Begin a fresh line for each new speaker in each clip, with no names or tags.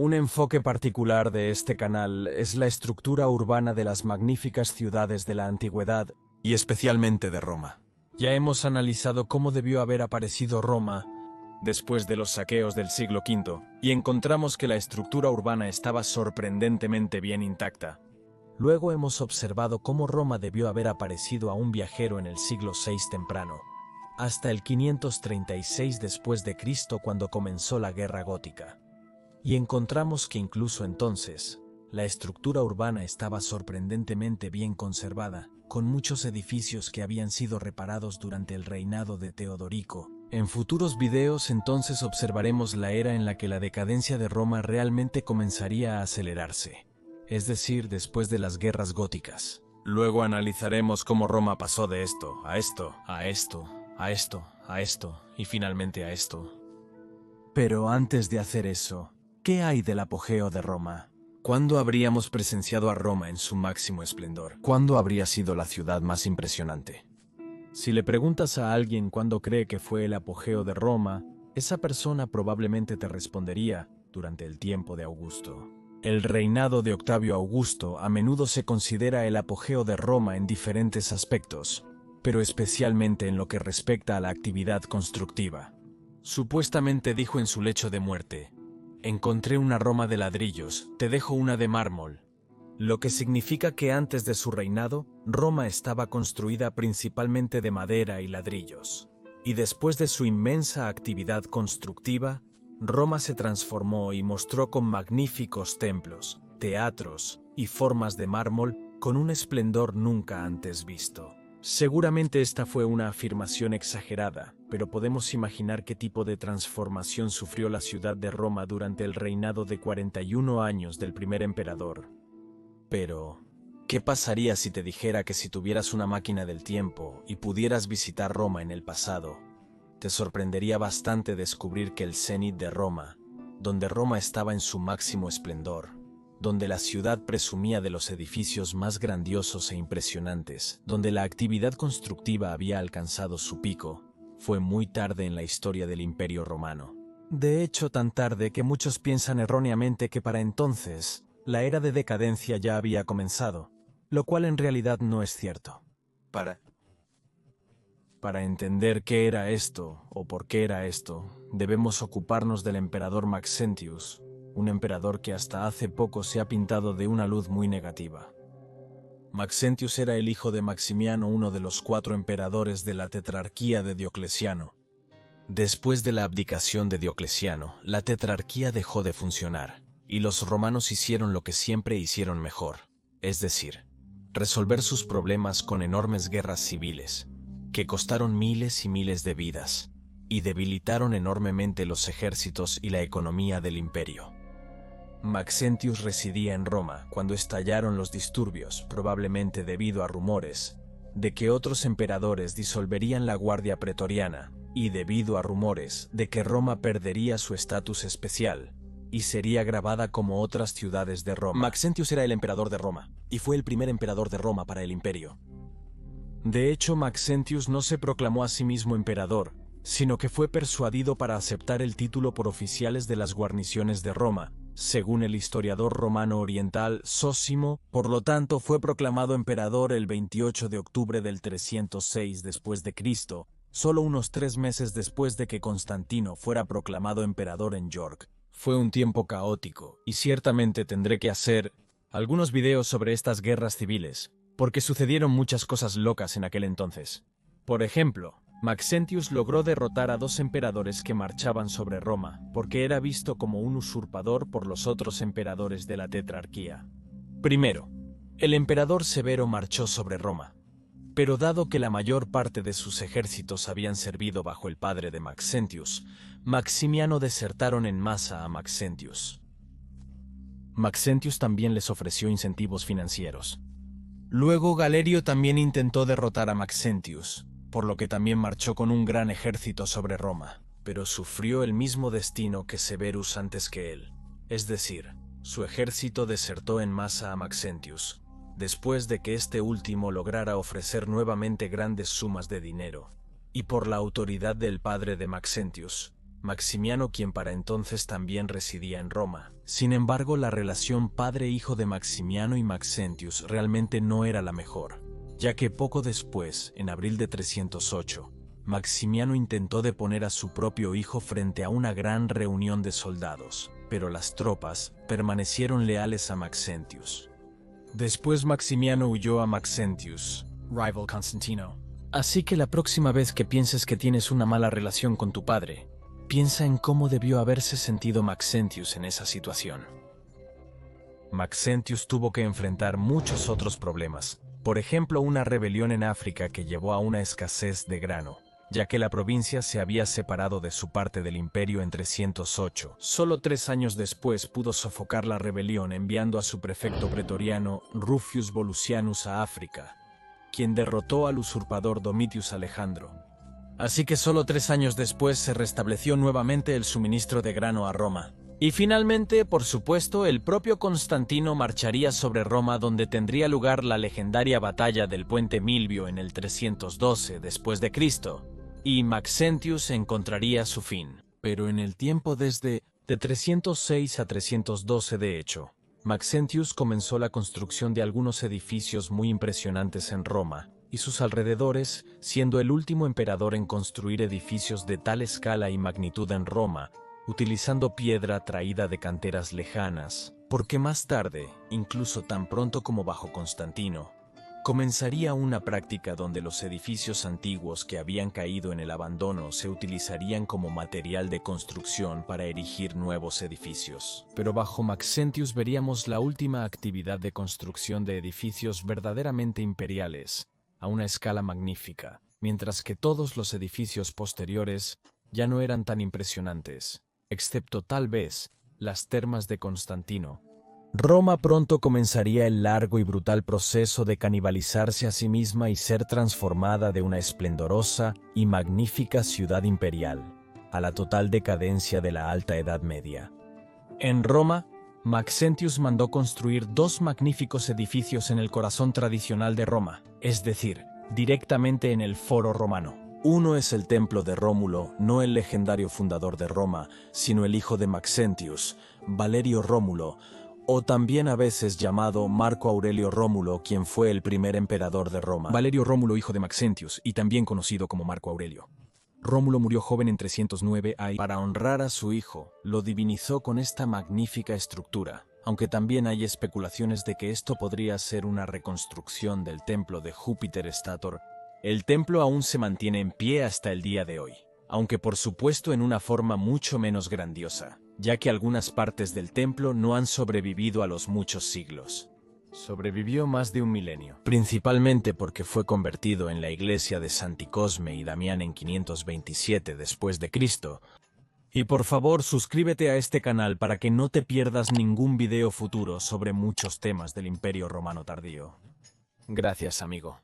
Un enfoque particular de este canal es la estructura urbana de las magníficas ciudades de la antigüedad, y especialmente de Roma. Ya hemos analizado cómo debió haber aparecido Roma después de los saqueos del siglo V, y encontramos que la estructura urbana estaba sorprendentemente bien intacta. Luego hemos observado cómo Roma debió haber aparecido a un viajero en el siglo VI temprano, hasta el 536 después de Cristo, cuando comenzó la Guerra Gótica. Y encontramos que incluso entonces, la estructura urbana estaba sorprendentemente bien conservada, con muchos edificios que habían sido reparados durante el reinado de Teodorico. En futuros videos entonces observaremos la era en la que la decadencia de Roma realmente comenzaría a acelerarse, es decir, después de las guerras góticas. Luego analizaremos cómo Roma pasó de esto, a esto, a esto, a esto, a esto, y finalmente a esto. Pero antes de hacer eso, ¿qué hay del apogeo de Roma? ¿Cuándo habríamos presenciado a Roma en su máximo esplendor? ¿Cuándo habría sido la ciudad más impresionante? Si le preguntas a alguien cuándo cree que fue el apogeo de Roma, esa persona probablemente te respondería: durante el tiempo de Augusto. El reinado de Octavio Augusto a menudo se considera el apogeo de Roma en diferentes aspectos, pero especialmente en lo que respecta a la actividad constructiva. Supuestamente dijo en su lecho de muerte: encontré una Roma de ladrillos, te dejo una de mármol. Lo que significa que antes de su reinado, Roma estaba construida principalmente de madera y ladrillos. Y después de su inmensa actividad constructiva, Roma se transformó y mostró con magníficos templos, teatros y formas de mármol con un esplendor nunca antes visto. Seguramente esta fue una afirmación exagerada, pero podemos imaginar qué tipo de transformación sufrió la ciudad de Roma durante el reinado de 41 años del primer emperador. Pero, ¿qué pasaría si te dijera que si tuvieras una máquina del tiempo y pudieras visitar Roma en el pasado? Te sorprendería bastante descubrir que el cenit de Roma, donde Roma estaba en su máximo esplendor, donde la ciudad presumía de los edificios más grandiosos e impresionantes, donde la actividad constructiva había alcanzado su pico, fue muy tarde en la historia del Imperio Romano. De hecho, tan tarde que muchos piensan erróneamente que para entonces la era de decadencia ya había comenzado, lo cual en realidad no es cierto. Para entender qué era esto, o por qué era esto, debemos ocuparnos del emperador Maxentius, un emperador que hasta hace poco se ha pintado de una luz muy negativa. Maxentius era el hijo de Maximiano, uno de los 4 emperadores de la tetrarquía de Diocleciano. Después de la abdicación de Diocleciano, la tetrarquía dejó de funcionar, y los romanos hicieron lo que siempre hicieron mejor, es decir, resolver sus problemas con enormes guerras civiles, que costaron miles y miles de vidas, y debilitaron enormemente los ejércitos y la economía del imperio. Maxentius residía en Roma cuando estallaron los disturbios, probablemente debido a rumores de que otros emperadores disolverían la guardia pretoriana, y debido a rumores de que Roma perdería su estatus especial y sería grabada como otras ciudades de Roma. Maxentius era el emperador de Roma, y fue el primer emperador de Roma para el imperio. De hecho, Maxentius no se proclamó a sí mismo emperador, sino que fue persuadido para aceptar el título por oficiales de las guarniciones de Roma, según el historiador romano oriental Zósimo. Por lo tanto, fue proclamado emperador el 28 de octubre del 306 después de Cristo, solo unos 3 meses después de que Constantino fuera proclamado emperador en York. Fue un tiempo caótico, y ciertamente tendré que hacer algunos videos sobre estas guerras civiles, porque sucedieron muchas cosas locas en aquel entonces. Por ejemplo, Maxentius logró derrotar a 2 emperadores que marchaban sobre Roma, porque era visto como un usurpador por los otros emperadores de la tetrarquía. Primero, el emperador Severo marchó sobre Roma, pero dado que la mayor parte de sus ejércitos habían servido bajo el padre de Maxentius, Maximiano desertaron en masa a Maxentius. Maxentius también les ofreció incentivos financieros. Luego Galerio también intentó derrotar a Maxentius, por lo que también marchó con un gran ejército sobre Roma, pero sufrió el mismo destino que Severus antes que él, es decir, su ejército desertó en masa a Maxentius, después de que este último lograra ofrecer nuevamente grandes sumas de dinero, y por la autoridad del padre de Maxentius, Maximiano, quien para entonces también residía en Roma. Sin embargo, la relación padre-hijo de Maximiano y Maxentius realmente no era la mejor, ya que poco después, en abril de 308, Maximiano intentó deponer a su propio hijo frente a una gran reunión de soldados, pero las tropas permanecieron leales a Maxentius. Después Maximiano huyó a Maxentius, rival Constantino. Así que la próxima vez que pienses que tienes una mala relación con tu padre, piensa en cómo debió haberse sentido Maxentius en esa situación. Maxentius tuvo que enfrentar muchos otros problemas, por ejemplo una rebelión en África que llevó a una escasez de grano, ya que la provincia se había separado de su parte del imperio en 308. Solo 3 años después pudo sofocar la rebelión enviando a su prefecto pretoriano Rufius Volusianus a África, quien derrotó al usurpador Domitius Alejandro. Así que solo 3 años después se restableció nuevamente el suministro de grano a Roma. Y finalmente, por supuesto, el propio Constantino marcharía sobre Roma, donde tendría lugar la legendaria batalla del puente Milvio en el 312 después de Cristo, y Maxentius encontraría su fin. Pero en el tiempo de 306 a 312 de hecho, Maxentius comenzó la construcción de algunos edificios muy impresionantes en Roma y sus alrededores, siendo el último emperador en construir edificios de tal escala y magnitud en Roma, utilizando piedra traída de canteras lejanas, porque más tarde, incluso tan pronto como bajo Constantino, comenzaría una práctica donde los edificios antiguos que habían caído en el abandono se utilizarían como material de construcción para erigir nuevos edificios. Pero bajo Maxentius veríamos la última actividad de construcción de edificios verdaderamente imperiales, a una escala magnífica, mientras que todos los edificios posteriores ya no eran tan impresionantes, excepto tal vez las termas de Constantino. Roma pronto comenzaría el largo y brutal proceso de canibalizarse a sí misma y ser transformada de una esplendorosa y magnífica ciudad imperial a la total decadencia de la Alta Edad Media. En Roma, Maxentius mandó construir 2 magníficos edificios en el corazón tradicional de Roma, es decir, directamente en el Foro Romano. Uno es el templo de Rómulo, no el legendario fundador de Roma, sino el hijo de Maxentius, Valerio Rómulo, o también a veces llamado Marco Aurelio Rómulo, quien fue el primer emperador de Roma. Valerio Rómulo, hijo de Maxentius, y también conocido como Marco Aurelio. Rómulo murió joven en 309 y para honrar a su hijo, lo divinizó con esta magnífica estructura, aunque también hay especulaciones de que esto podría ser una reconstrucción del templo de Júpiter Stator. El templo aún se mantiene en pie hasta el día de hoy, aunque por supuesto en una forma mucho menos grandiosa, ya que algunas partes del templo no han sobrevivido a los muchos siglos. Sobrevivió más de un milenio, principalmente porque fue convertido en la iglesia de Santi Cosme y Damián en 527 después de Cristo. Y por favor suscríbete a este canal para que no te pierdas ningún video futuro sobre muchos temas del Imperio Romano tardío. Gracias, amigo.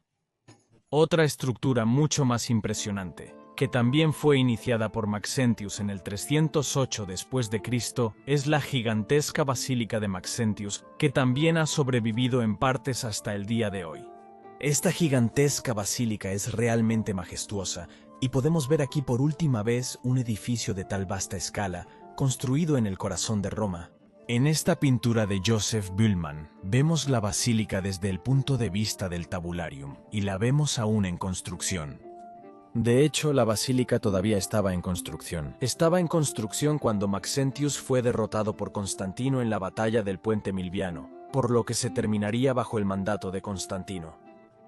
Otra estructura mucho más impresionante, que también fue iniciada por Maxentius en el 308 después de Cristo, es la gigantesca Basílica de Maxentius, que también ha sobrevivido en partes hasta el día de hoy. Esta gigantesca basílica es realmente majestuosa, y podemos ver aquí por última vez un edificio de tal vasta escala, construido en el corazón de Roma. En esta pintura de Joseph Bühlmann, vemos la basílica desde el punto de vista del tabularium, y la vemos aún en construcción. De hecho, la basílica todavía estaba en construcción. Estaba en construcción cuando Maxentius fue derrotado por Constantino en la batalla del puente Milviano, por lo que se terminaría bajo el mandato de Constantino.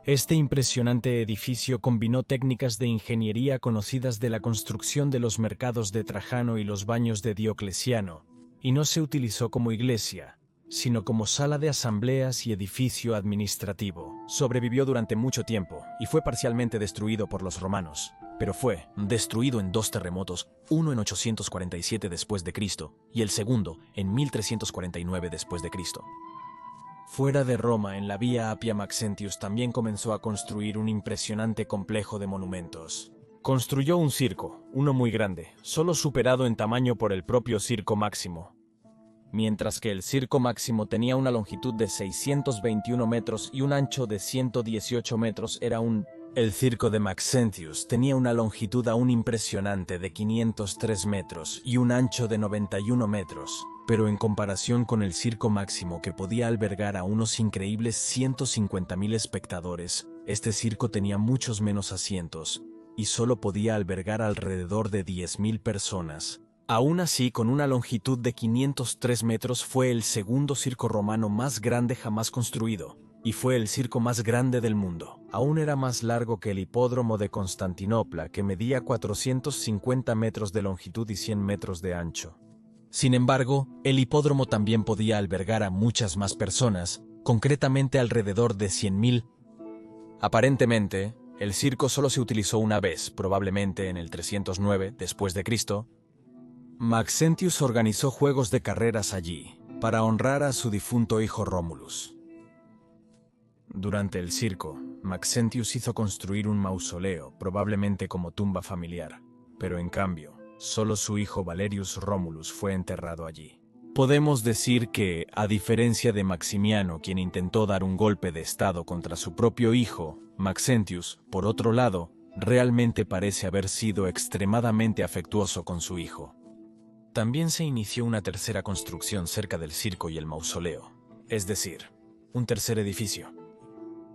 Este impresionante edificio combinó técnicas de ingeniería conocidas de la construcción de los mercados de Trajano y los baños de Diocleciano, y no se utilizó como iglesia, sino como sala de asambleas y edificio administrativo. Sobrevivió durante mucho tiempo y fue parcialmente destruido por los romanos, pero fue destruido en 2 terremotos, uno en 847 después de Cristo y el segundo en 1349 después de Cristo. Fuera de Roma, en la Vía Appia, Maxentius también comenzó a construir un impresionante complejo de monumentos. Construyó un circo, uno muy grande, solo superado en tamaño por el propio Circo Máximo. Mientras que el Circo Máximo tenía una longitud de 621 metros y un ancho de 118 metros, era un El circo de Maxentius tenía una longitud aún impresionante de 503 metros y un ancho de 91 metros, pero en comparación con el circo máximo que podía albergar a unos increíbles 150.000 espectadores, este circo tenía muchos menos asientos y solo podía albergar alrededor de 10.000 personas. Aún así, con una longitud de 503 metros, fue el segundo circo romano más grande jamás construido, y fue el circo más grande del mundo. Aún era más largo que el hipódromo de Constantinopla, que medía 450 metros de longitud y 100 metros de ancho. Sin embargo, el hipódromo también podía albergar a muchas más personas, concretamente alrededor de 100.000. Aparentemente, el circo solo se utilizó una vez, probablemente en el 309 después de Cristo. Maxentius organizó juegos de carreras allí, para honrar a su difunto hijo Romulus. Durante el circo, Maxentius hizo construir un mausoleo, probablemente como tumba familiar, pero en cambio, solo su hijo Valerius Romulus fue enterrado allí. Podemos decir que, a diferencia de Maximiano, quien intentó dar un golpe de estado contra su propio hijo, Maxentius, por otro lado, realmente parece haber sido extremadamente afectuoso con su hijo. También se inició una tercera construcción cerca del circo y el mausoleo, es decir, un tercer edificio.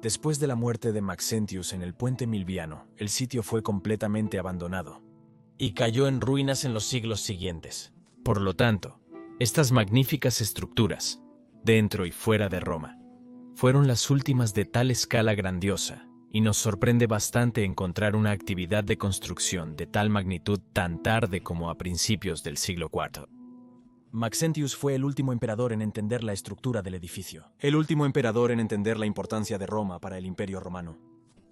Después de la muerte de Maxentius en el puente Milviano, el sitio fue completamente abandonado y cayó en ruinas en los siglos siguientes. Por lo tanto, estas magníficas estructuras, dentro y fuera de Roma, fueron las últimas de tal escala grandiosa, y nos sorprende bastante encontrar una actividad de construcción de tal magnitud tan tarde como a principios del siglo IV. Maxentius fue el último emperador en entender la estructura del edificio. El último emperador en entender la importancia de Roma para el Imperio Romano.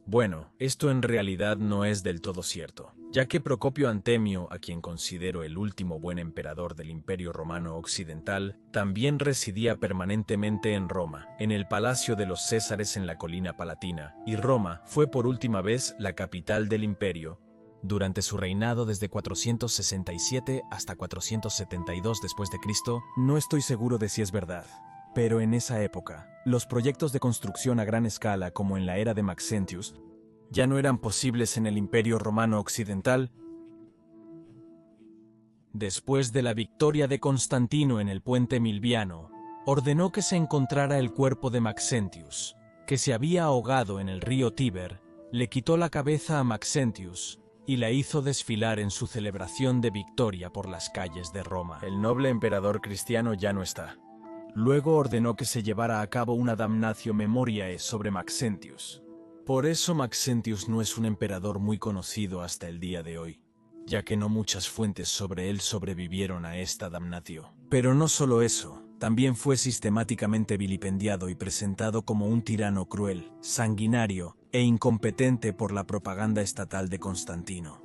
Bueno, esto en realidad no es del todo cierto, ya que Procopio Antemio, a quien considero el último buen emperador del Imperio Romano Occidental, también residía permanentemente en Roma, en el Palacio de los Césares en la colina Palatina, y Roma fue por última vez la capital del imperio durante su reinado desde 467 hasta 472 después de Cristo. No estoy seguro de si es verdad, pero en esa época, los proyectos de construcción a gran escala como en la era de Maxentius ya no eran posibles en el Imperio Romano Occidental. Después de la victoria de Constantino en el puente Milviano, ordenó que se encontrara el cuerpo de Maxentius, que se había ahogado en el río Tíber, le quitó la cabeza a Maxentius y la hizo desfilar en su celebración de victoria por las calles de Roma. El noble emperador cristiano ya no está. Luego ordenó que se llevara a cabo una damnatio memoriae sobre Maxentius. Por eso Maxentius no es un emperador muy conocido hasta el día de hoy, ya que no muchas fuentes sobre él sobrevivieron a esta damnatio. Pero no solo eso, también fue sistemáticamente vilipendiado y presentado como un tirano cruel, sanguinario e incompetente por la propaganda estatal de Constantino.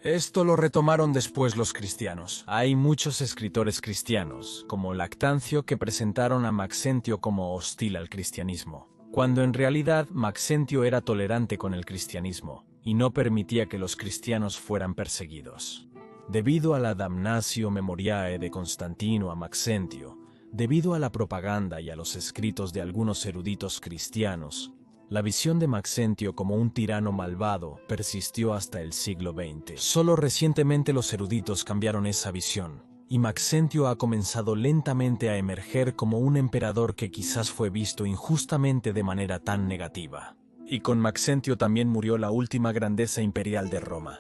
Esto lo retomaron después los cristianos. Hay muchos escritores cristianos, como Lactancio, que presentaron a Maxentio como hostil al cristianismo, cuando en realidad Maxentio era tolerante con el cristianismo y no permitía que los cristianos fueran perseguidos. Debido a la damnatio memoriae de Constantino a Maxentio, debido a la propaganda y a los escritos de algunos eruditos cristianos, la visión de Maxentio como un tirano malvado persistió hasta el siglo XX. Solo recientemente los eruditos cambiaron esa visión, y Maxentio ha comenzado lentamente a emerger como un emperador que quizás fue visto injustamente de manera tan negativa. Y con Maxentio también murió la última grandeza imperial de Roma.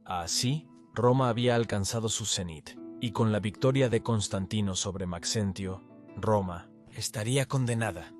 Así, Roma había alcanzado su cenit, y con la victoria de Constantino sobre Maxentio, Roma estaría condenada.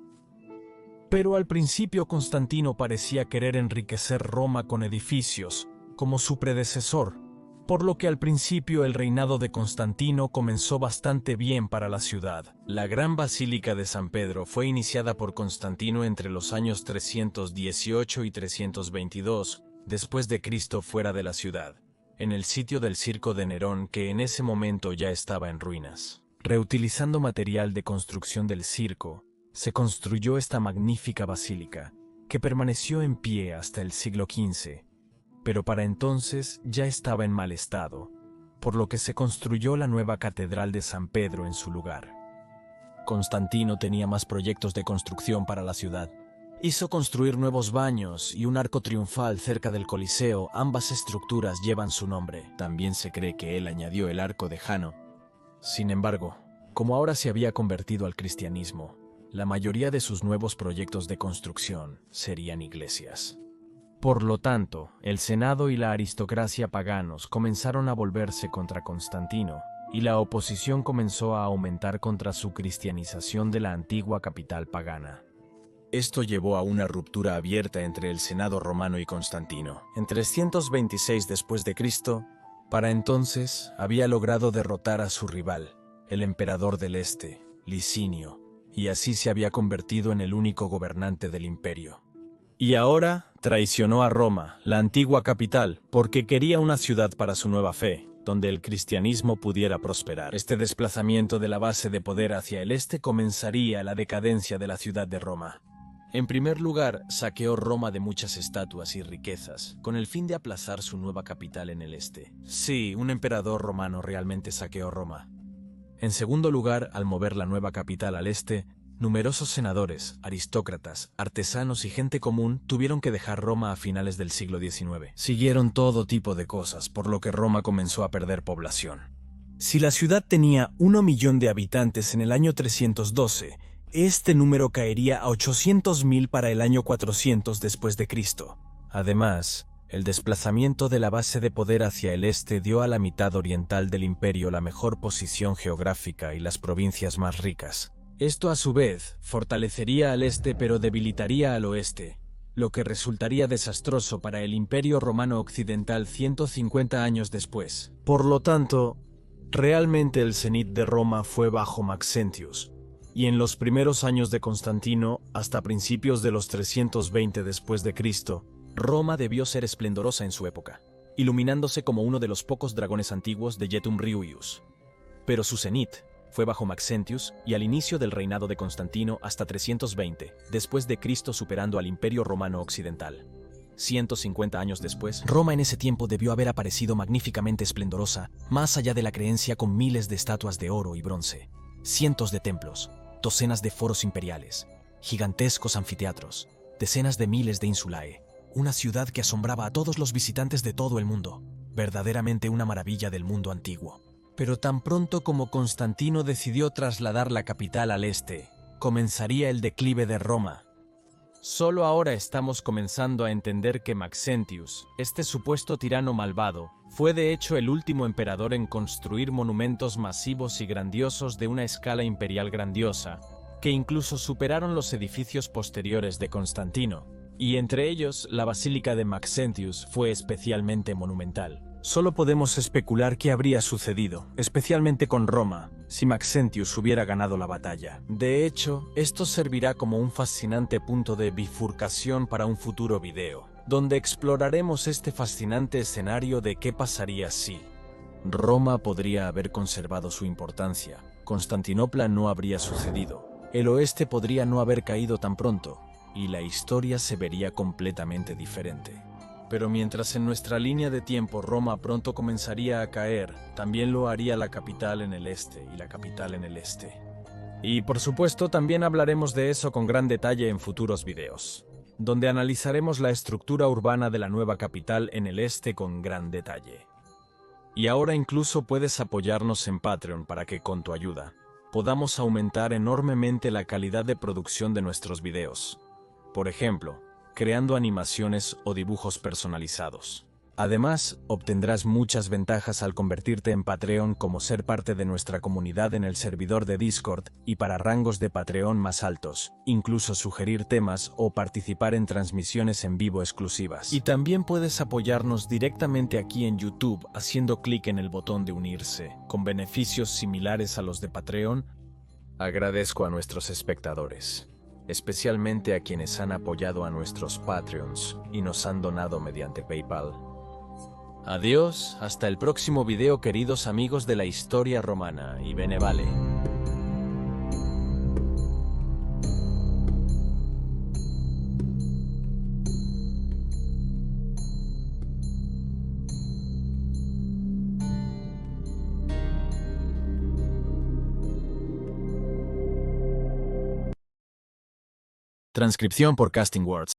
Pero al principio Constantino parecía querer enriquecer Roma con edificios, como su predecesor, por lo que al principio el reinado de Constantino comenzó bastante bien para la ciudad. La gran Basílica de San Pedro fue iniciada por Constantino entre los años 318 y 322 después de Cristo fuera de la ciudad, en el sitio del circo de Nerón, que en ese momento ya estaba en ruinas. Reutilizando material de construcción del circo, se construyó esta magnífica basílica, que permaneció en pie hasta el siglo XV, pero para entonces ya estaba en mal estado, por lo que se construyó la nueva Catedral de San Pedro en su lugar. Constantino tenía más proyectos de construcción para la ciudad, Hizo construir nuevos baños y un arco triunfal cerca del Coliseo. Ambas estructuras llevan su nombre. También se cree que él añadió el arco de Jano. Sin embargo, como ahora se había convertido al cristianismo, la mayoría de sus nuevos proyectos de construcción serían iglesias. Por lo tanto, el Senado y la aristocracia paganos comenzaron a volverse contra Constantino, y la oposición comenzó a aumentar contra su cristianización de la antigua capital pagana. Esto llevó a una ruptura abierta entre el Senado romano y Constantino. En 326 después de Cristo, para entonces había logrado derrotar a su rival, el emperador del Este, Licinio, y así se había convertido en el único gobernante del imperio. Y ahora traicionó a Roma, la antigua capital, porque quería una ciudad para su nueva fe, donde el cristianismo pudiera prosperar. Este desplazamiento de la base de poder hacia el este comenzaría la decadencia de la ciudad de Roma. En primer lugar, saqueó Roma de muchas estatuas y riquezas, con el fin de aplazar su nueva capital en el este. Sí, un emperador romano realmente saqueó Roma. En segundo lugar, al mover la nueva capital al este, numerosos senadores, aristócratas, artesanos y gente común tuvieron que dejar Roma a finales del siglo XIX. Siguieron todo tipo de cosas, por lo que Roma comenzó a perder población. Si la ciudad tenía 1 millón de habitantes en el año 312, este número caería a 800.000 para el año 400 después de Cristo. Además, el desplazamiento de la base de poder hacia el este dio a la mitad oriental del imperio la mejor posición geográfica y las provincias más ricas. Esto a su vez fortalecería al este pero debilitaría al oeste, lo que resultaría desastroso para el Imperio Romano Occidental 150 años después. Por lo tanto, realmente el cenit de Roma fue bajo Maxentius, y en los primeros años de Constantino, hasta principios de los 320 después de Cristo, Roma debió ser esplendorosa en su época, iluminándose como uno de los pocos dragones antiguos de Yetum Riuius. Pero su cenit fue bajo Maxentius y al inicio del reinado de Constantino hasta 320, después de Cristo, superando al Imperio Romano Occidental. 150 años después, Roma en ese tiempo debió haber aparecido magníficamente esplendorosa, más allá de la creencia, con miles de estatuas de oro y bronce, cientos de templos, docenas de foros imperiales, gigantescos anfiteatros, decenas de miles de insulae, una ciudad que asombraba a todos los visitantes de todo el mundo, verdaderamente una maravilla del mundo antiguo. Pero tan pronto como Constantino decidió trasladar la capital al este, comenzaría el declive de Roma. Solo ahora estamos comenzando a entender que Maxentius, este supuesto tirano malvado, fue de hecho el último emperador en construir monumentos masivos y grandiosos de una escala imperial grandiosa, que incluso superaron los edificios posteriores de Constantino, y entre ellos la Basílica de Maxentius fue especialmente monumental. Solo podemos especular qué habría sucedido, especialmente con Roma, si Maxentius hubiera ganado la batalla. De hecho, esto servirá como un fascinante punto de bifurcación para un futuro video, donde exploraremos este fascinante escenario de qué pasaría si Roma podría haber conservado su importancia, Constantinopla no habría sucedido, el oeste podría no haber caído tan pronto, y la historia se vería completamente diferente. Pero mientras en nuestra línea de tiempo Roma pronto comenzaría a caer, también lo haría la capital en el este y la capital en el este. Y por supuesto también hablaremos de eso con gran detalle en futuros videos, donde analizaremos la estructura urbana de la nueva capital en el este con gran detalle. Y ahora incluso puedes apoyarnos en Patreon para que con tu ayuda podamos aumentar enormemente la calidad de producción de nuestros videos. Por ejemplo, creando animaciones o dibujos personalizados. Además, obtendrás muchas ventajas al convertirte en Patreon, como ser parte de nuestra comunidad en el servidor de Discord y para rangos de Patreon más altos, incluso sugerir temas o participar en transmisiones en vivo exclusivas. Y también puedes apoyarnos directamente aquí en YouTube haciendo clic en el botón de unirse, con beneficios similares a los de Patreon. Agradezco a nuestros espectadores, especialmente a quienes han apoyado a nuestros Patreons y nos han donado mediante PayPal. Adiós, hasta el próximo video, queridos amigos de la historia romana, y bene vale. Transcripción por Casting Words.